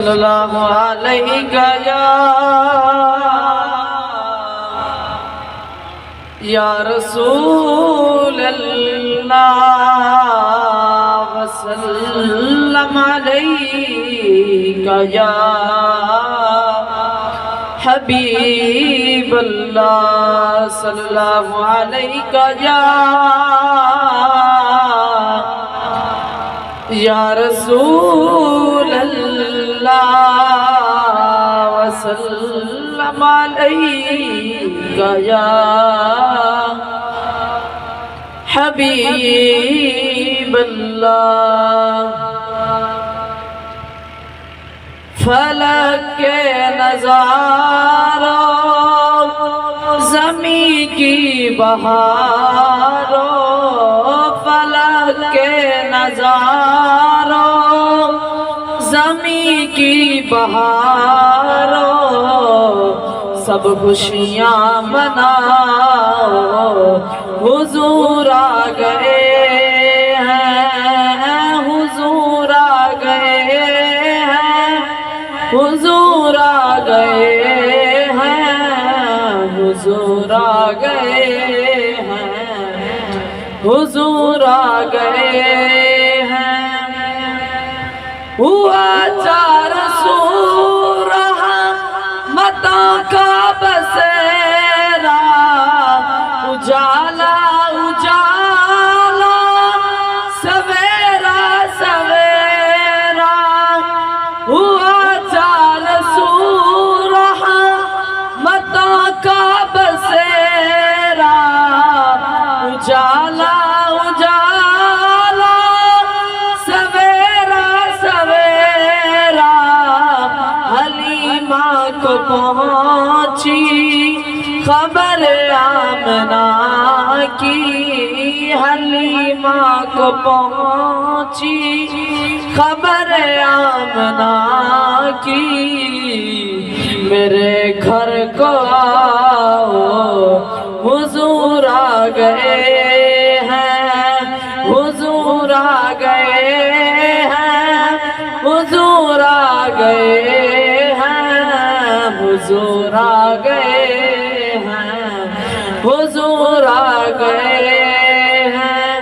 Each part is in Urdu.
صلی اللہ علیہ یا رسول اللہ وسلم علیہ یا حبیب اللہ صلی اللہ علیہ یا رسول اللہ وسلم علیہ یا حبیب اللہ فلک کے نظاروں زمین کی بہاروں فلک کے نظاروں زمین کی بہاروں سب خوشیاں مناؤ حضور آ گئے ہیں حضور آ گئے ہیں حضور آ گئے ہیں حضور آ گئے ہیں حضور آ گئے ہیں ہوا چار سو رحمتوں کا بسیرا اجالا اجالا سویرا سویرا ہوا چار سو رحمتوں کا بسیرا اجالا اجالا سویرا سویرا حلیمہ کو پہنچی خبر آمنہ کی حلیمہ کو پہنچی خبر آمنہ کی میرے گھر کو آؤ حضور آ گئے ہیں حضور آ گئے ہیں حضور آ گئے ہیں حضور آ گئے ہیں حضور آ گئے ہیں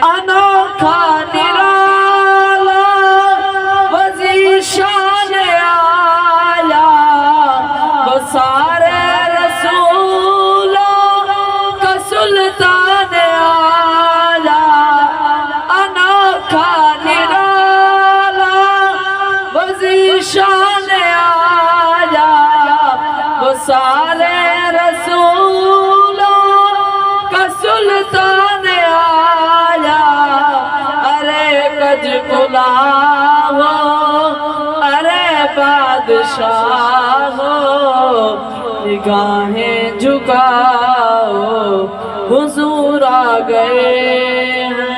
انوکھا نرالا وزیر شان آیا وہ سارے رسولوں کا سلطان آیا انوکھا نرالا وزیر شان آیا وہ سارے رسولوں کا سلطان آیا ارے کج کلا ہو ارے بادشاہ ہو نگاہیں جھکاؤ حضور آ گئے ہیں